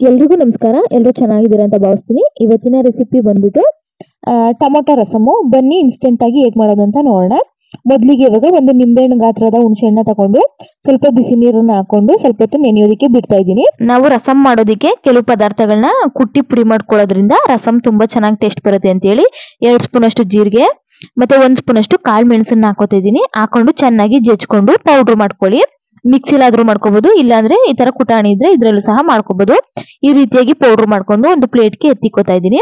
ಎಲ್ರಿಗೂ ನಮಸ್ಕಾರ. ಎಲ್ಲರೂ ಚೆನ್ನಾಗಿದ್ದೀರಾ ಅಂತ ಭಾವಿಸ್ತೀನಿ. ಇವತ್ತಿನ ರೆಸಿಪಿ ಬಂದ್ಬಿಟ್ಟು ಟೊಮೊಟೊ ರಸಮು. ಬನ್ನಿ ಇನ್ಸ್ಟೆಂಟ್ ಆಗಿ ಹೇಗೆ ಮಾಡೋದು ಅಂತ ನೋಡೋಣ. ಮೊದಲಿಗೆ ಇವಾಗ ಒಂದು ನಿಂಬೆಹಣ್ಣು ಗಾತ್ರದ ಹುಣಸೆಹಣ್ಣ ತಗೊಂಡು ಸ್ವಲ್ಪ ಬಿಸಿ ನೀರನ್ನ ಹಾಕೊಂಡು ಸ್ವಲ್ಪ ಹೊತ್ತು ನೆನೆಯೋದಕ್ಕೆ ಬಿಡ್ತಾ ಇದ್ದೀನಿ. ನಾವು ರಸಂ ಮಾಡೋದಕ್ಕೆ ಕೆಲವು ಪದಾರ್ಥಗಳನ್ನ ಕುಟ್ಟಿ ಪುಡಿ ಮಾಡ್ಕೊಳ್ಳೋದ್ರಿಂದ ರಸಂ ತುಂಬಾ ಚೆನ್ನಾಗಿ ಟೇಸ್ಟ್ ಬರುತ್ತೆ ಅಂತ ಹೇಳಿ 2 ಸ್ಪೂನ್ ಅಷ್ಟು ಜೀರಿಗೆ ಮತ್ತೆ 1 ಸ್ಪೂನ್ ಅಷ್ಟು ಕಾಳು ಮೆಣಸನ್ನ ಹಾಕೋತಾ ಇದ್ದೀನಿ. ಹಾಕೊಂಡು ಚೆನ್ನಾಗಿ ಜಜ್ಕೊಂಡು ಪೌಡರ್ ಮಾಡ್ಕೊಳ್ಳಿ. ಮಿಕ್ಸಿಲಾದ್ರೂ ಮಾಡ್ಕೋಬಹುದು, ಇಲ್ಲಾಂದ್ರೆ ಈ ತರ ಕುಟಾಣಿ ಇದ್ರೆ ಇದ್ರಲ್ಲೂ ಸಹ ಮಾಡ್ಕೋಬಹುದು. ಈ ರೀತಿಯಾಗಿ ಪೌಡರ್ ಮಾಡ್ಕೊಂಡು ಒಂದು ಪ್ಲೇಟ್ಗೆ ಎತ್ತಿಕೋತಾ ಇದ್ದೀನಿ.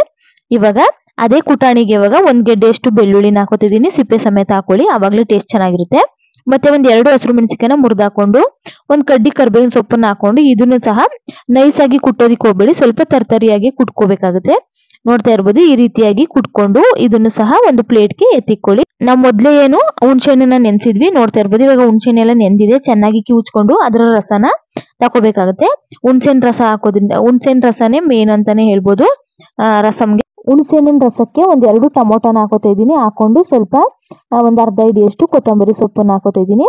ಇವಾಗ ಅದೇ ಕುಟಾಣಿಗೆ ಇವಾಗ 1 ಗೆಡ್ಡೆಯಷ್ಟು ಬೆಳ್ಳುಳ್ಳಿನ ಹಾಕೋತಿದ್ದೀನಿ. ಸಿಪ್ಪೆ ಸಮೇತ ಹಾಕೊಳ್ಳಿ, ಅವಾಗ್ಲೇ ಟೇಸ್ಟ್ ಚೆನ್ನಾಗಿರುತ್ತೆ. ಮತ್ತೆ 2 ಹಸಿರು ಮೆಣಸಿನಕಾಯಿನ ಮುರಿದಾಕೊಂಡು 1 ಕಡ್ಡಿ ಕರಿಬೇವಿನ ಸೊಪ್ಪನ್ನ ಹಾಕೊಂಡು ಇದನ್ನು ಸಹ ನೈಸ್ ಆಗಿ ಕುಟ್ಟೋದಿಕ್ಕೆ ಹೋಗ್ಬೇಡಿ, ಸ್ವಲ್ಪ ತರ್ತರಿಯಾಗಿ ಕುಟ್ಕೋಬೇಕಾಗುತ್ತೆ. ನೋಡ್ತಾ ಇರ್ಬೋದು, ಈ ರೀತಿಯಾಗಿ ಕುಟ್ಕೊಂಡು ಇದನ್ನು ಸಹ ಒಂದು ಪ್ಲೇಟ್ಗೆ ಎತ್ತಿಕೊಳ್ಳಿ. ನಾವು ಮೊದ್ಲೇ ಏನು ಹುಣಸೆಹಣ್ಣನ್ನ ನೆನ್ಸಿದ್ವಿ, ನೋಡ್ತಾ ಇರ್ಬೋದು ಇವಾಗ ಹುಣಸೆಹಣ್ಣು ಎಲ್ಲ ನೆಂದಿದೆ. ಚೆನ್ನಾಗಿ ಕಿವುಚ್ಕೊಂಡು ಅದರ ರಸನ ತಕೋಬೇಕಾಗುತ್ತೆ. ಹುಣಸೆಹಣ್ಣು ರಸ ಹಾಕೋದ್ರಿಂದ ಹುಣಸೆಹಣ್ಣು ರಸನೇ ಮೇನ್ ಅಂತಾನೆ ಹೇಳ್ಬೋದು ರಸಂಗೆ. ಹುಣಸೆಹಣ್ಣಿನ ರಸಕ್ಕೆ 2 ಟೊಮೊಟೊನ ಹಾಕೋತಾ ಇದ್ದೀನಿ. ಹಾಕೊಂಡು ಸ್ವಲ್ಪ ಒಂದು ಅರ್ಧ ಹಿಡಿಯಷ್ಟು ಕೊತ್ತಂಬರಿ ಸೊಪ್ಪನ್ನ ಹಾಕೋತಾ ಇದ್ದೀನಿ.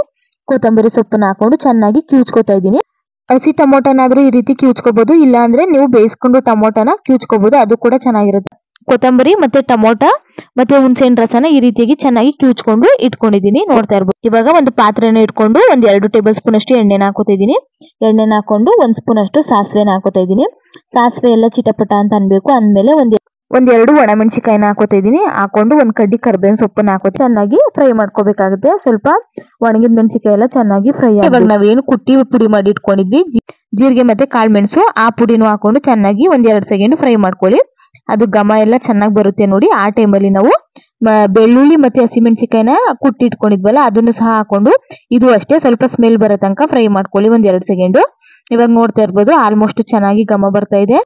ಕೊತ್ತಂಬರಿ ಸೊಪ್ಪನ್ನ ಹಾಕೊಂಡು ಚೆನ್ನಾಗಿ ಕಿವುಚ್ಕೋತಾ ಇದ್ದೀನಿ. ಹಸಿ ಟೊಮೊಟೊನಾದ್ರೂ ಈ ರೀತಿ ಕಿವುಚ್ಕೋಬಹುದು, ಇಲ್ಲ ಅಂದ್ರೆ ನೀವು ಬೇಯಿಸ್ಕೊಂಡು ಟೊಮೊಟೊನ ಕಿವುಚ್ಕೋಬಹುದು, ಅದು ಕೂಡ ಚೆನ್ನಾಗಿರುತ್ತೆ. ಕೊತ್ತಂಬರಿ ಮತ್ತೆ ಟೊಮೊಟೊ ಮತ್ತೆ ಹುಣಸೆಹಣ್ಣು ರಸನ ಈ ರೀತಿಯಾಗಿ ಚೆನ್ನಾಗಿ ಕಿವುಚ್ಕೊಂಡು ಇಟ್ಕೊಂಡಿದ್ದೀನಿ. ನೋಡ್ತಾ ಇರ್ಬೋದು. ಇವಾಗ ಒಂದು ಪಾತ್ರೆನ ಇಟ್ಕೊಂಡು 2 ಟೇಬಲ್ ಸ್ಪೂನ್ ಅಷ್ಟು ಎಣ್ಣೆನ ಹಾಕೋತಾ ಇದ್ದೀನಿ. ಎಣ್ಣೆನ ಹಾಕೊಂಡು 1 ಸ್ಪೂನ್ ಅಷ್ಟು ಸಾಸಿವೆನ ಹಾಕೋತಾ ಇದ್ದೀನಿ. ಸಾಸಿವೆ ಎಲ್ಲ ಚಿಟಪಟ ಅಂತ ಅನ್ಬೇಕು. ಅಂದ್ಮೇಲೆ 2 ಒಣಮೆಣಸಿನಕಾಯಿನ ಹಾಕೋತಾ ಇದ್ದೀನಿ. ಹಾಕೊಂಡು 1 ಕಡ್ಡಿ ಕರಿಬೇವಿನ ಸೊಪ್ಪನ್ನ ಹಾಕೋತಿ ಚೆನ್ನಾಗಿ ಫ್ರೈ ಮಾಡ್ಕೋಬೇಕಾಗುತ್ತೆ. ಸ್ವಲ್ಪ ಒಣಗಿದ ಮೆಣಸಿನಕಾಯಿ ಎಲ್ಲ ಚೆನ್ನಾಗಿ ಫ್ರೈ ಆಗಿ ಇವಾಗ ನಾವೇನು ಕುಟ್ಟಿ ಪುಡಿ ಮಾಡಿ ಇಟ್ಕೊಂಡಿದ್ವಿ ಜೀರಿಗೆ ಮತ್ತೆ ಕಾಳು ಮೆಣಸು, ಆ ಪುಡಿನೂ ಹಾಕೊಂಡು ಚೆನ್ನಾಗಿ 1-2 ಸೆಕೆಂಡ್ ಫ್ರೈ ಮಾಡ್ಕೊಳ್ಳಿ. ಅದು ಘಮ ಎಲ್ಲ ಚೆನ್ನಾಗಿ ಬರುತ್ತೆ ನೋಡಿ. ಆ ಟೈಮಲ್ಲಿ ನಾವು ಬೆಳ್ಳುಳ್ಳಿ ಮತ್ತೆ ಹಸಿಮೆಣಸಿನಕಾಯಿನ ಕುಟ್ಟಿ ಇಟ್ಕೊಂಡಿದ್ವಲ್ಲ ಅದನ್ನು ಸಹ ಹಾಕೊಂಡು ಇದು ಅಷ್ಟೇ ಸ್ವಲ್ಪ ಸ್ಮೆಲ್ ಬರೋ ತನಕ ಫ್ರೈ ಮಾಡ್ಕೊಳ್ಳಿ 1-2 ಸೆಕೆಂಡ್. ಇವಾಗ ನೋಡ್ತಾ ಇರ್ಬೋದು ಆಲ್ಮೋಸ್ಟ್ ಚೆನ್ನಾಗಿ ಘಮ ಬರ್ತಾ ಇದೆ.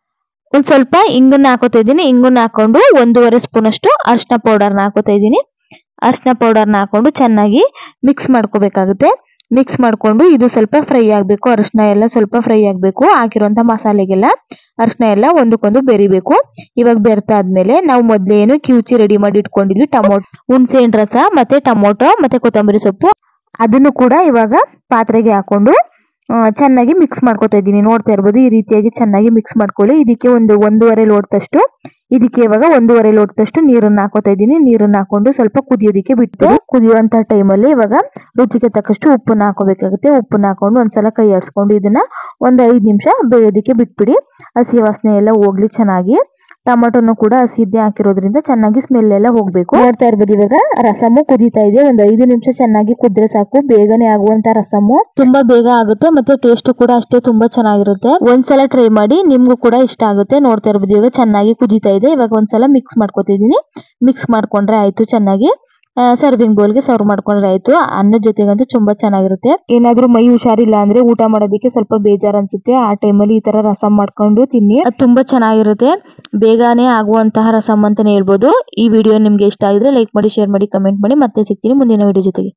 ಒಂದ್ ಸ್ವಲ್ಪ ಇಂಗನ್ನ ಹಾಕೋತಾ ಇದ್ದೀನಿ. ಇಂಗನ್ನ ಹಾಕೊಂಡು 1.5 ಸ್ಪೂನ್ ಅಷ್ಟು ಅರಿಶಿನ ಪೌಡರ್ನ ಹಾಕೋತಾ ಇದ್ದೀನಿ. ಅರಿಶಿನ ಪೌಡರ್ನ ಹಾಕೊಂಡು ಚೆನ್ನಾಗಿ ಮಿಕ್ಸ್ ಮಾಡ್ಕೋಬೇಕಾಗುತ್ತೆ. ಮಿಕ್ಸ್ ಮಾಡ್ಕೊಂಡು ಇದು ಸ್ವಲ್ಪ ಫ್ರೈ ಆಗ್ಬೇಕು. ಅರಿಶಿನ ಎಲ್ಲ ಸ್ವಲ್ಪ ಫ್ರೈ ಆಗ್ಬೇಕು. ಹಾಕಿರುವಂತ ಮಸಾಲೆಗೆಲ್ಲ ಅರಿಶಿನ ಎಲ್ಲ ಒಂದಕ್ಕೊಂದು ಬೆರಿಬೇಕು. ಇವಾಗ ಬೆರ್ತಾ ಆದ್ಮೇಲೆ ನಾವು ಮೊದ್ಲೇ ಏನು ಕಿವುಚಿ ರೆಡಿ ಮಾಡಿ ಇಟ್ಕೊಂಡಿದ್ವಿ ಹುಣಸೆಹಣ್ಣು ರಸ ಮತ್ತೆ ಟೊಮೊಟೊ ಮತ್ತೆ ಕೊತ್ತಂಬರಿ ಸೊಪ್ಪು, ಅದನ್ನು ಕೂಡ ಇವಾಗ ಪಾತ್ರೆಗೆ ಹಾಕೊಂಡು ಚೆನ್ನಾಗಿ ಮಿಕ್ಸ್ ಮಾಡ್ಕೊತಾ ಇದ್ದೀನಿ. ನೋಡ್ತಾ ಇರ್ಬೋದು ಈ ರೀತಿಯಾಗಿ ಚೆನ್ನಾಗಿ ಮಿಕ್ಸ್ ಮಾಡ್ಕೊಳ್ಳಿ. ಇದಕ್ಕೆ 1.5 ಲೋಟದಷ್ಟು ಇವಾಗ 1.5 ಲೋಟದಷ್ಟು ನೀರನ್ನ ಹಾಕೋತಾ ಇದ್ದೀನಿ. ನೀರನ್ನ ಹಾಕೊಂಡು ಸ್ವಲ್ಪ ಕುದಿಯೋದಕ್ಕೆ ಬಿಟ್ಟು ಕುದಿಯುವಂತ ಟೈಮಲ್ಲಿ ಇವಾಗ ರುಚಿಗೆ ತಕ್ಕಷ್ಟು ಉಪ್ಪನ್ನ ಹಾಕೋಬೇಕಾಗುತ್ತೆ. ಉಪ್ಪನ್ನ ಹಾಕೊಂಡು ಒಂದ್ಸಲ ಕೈ ಆಡಿಸ್ಕೊಂಡು ಇದನ್ನ 5 ನಿಮಿಷ ಬೇಯೋದಕ್ಕೆ ಬಿಟ್ಬಿಡಿ. ಹಸಿ ವಾಸನೆ ಎಲ್ಲ ಹೋಗ್ಲಿ ಚೆನ್ನಾಗಿ. ಟೊಮೊಟೊನು ಕೂಡ ಹಸಿದ್ದೇ ಹಾಕಿರೋದ್ರಿಂದ ಚೆನ್ನಾಗಿ ಸ್ಮೆಲ್ ಎಲ್ಲ ಹೋಗ್ಬೇಕು. ನೋಡ್ತಾ ಇರ್ಬೋದು ಇವಾಗ ರಸಮು ಕುದೀತಾ ಇದೆ. 5 ನಿಮಿಷ ಚೆನ್ನಾಗಿ ಕುದ್ರೆ ಸಾಕು. ಬೇಗನೆ ಆಗುವಂತ ರಸಮು, ತುಂಬಾ ಬೇಗ ಆಗುತ್ತೆ ಮತ್ತೆ ಟೇಸ್ಟ್ ಕೂಡ ಅಷ್ಟೇ ತುಂಬಾ ಚೆನ್ನಾಗಿರುತ್ತೆ. ಒಂದ್ಸಲ ಟ್ರೈ ಮಾಡಿ, ನಿಮ್ಗೂ ಕೂಡ ಇಷ್ಟ ಆಗುತ್ತೆ. ನೋಡ್ತಾ ಇರ್ಬೋದು ಇವಾಗ ಚೆನ್ನಾಗಿ ಕುದೀತಾ ಇದೆ. ಇವಾಗ ಒಂದ್ಸಲ ಮಿಕ್ಸ್ ಮಾಡ್ಕೊತಿದ್ದೀನಿ. ಮಿಕ್ಸ್ ಮಾಡ್ಕೊಂಡ್ರೆ ಆಯ್ತು. ಚೆನ್ನಾಗಿ ಸರ್ವಿಂಗ್ ಬೌಲ್ಗೆ ಸರ್ವ್ ಮಾಡ್ಕೊಂಡ್ರೆ ಆಯ್ತು. ಅನ್ನದ ಜೊತೆಗಂತೂ ತುಂಬಾ ಚೆನ್ನಾಗಿರುತ್ತೆ. ಏನಾದ್ರೂ ಮೈ ಹುಷಾರಿಲ್ಲ ಅಂದ್ರೆ ಊಟ ಮಾಡೋದಕ್ಕೆ ಸ್ವಲ್ಪ ಬೇಜಾರ್ ಅನ್ಸುತ್ತೆ, ಆ ಟೈಮಲ್ಲಿ ಈ ತರ ರಸಂ ಮಾಡ್ಕೊಂಡು ತಿನ್ನಿ, ಅದು ತುಂಬಾ ಚೆನ್ನಾಗಿರುತ್ತೆ. ಬೇಗನೆ ಆಗುವಂತಹ ರಸಂ ಅಂತಾನೆ ಹೇಳ್ಬೋದು. ಈ ವಿಡಿಯೋ ನಿಮ್ಗೆ ಇಷ್ಟ ಆಗಿದ್ರೆ ಲೈಕ್ ಮಾಡಿ, ಶೇರ್ ಮಾಡಿ, ಕಮೆಂಟ್ ಮಾಡಿ. ಮತ್ತೆ ಸಿಗ್ತೀನಿ ಮುಂದಿನ ವಿಡಿಯೋ ಜೊತೆಗೆ.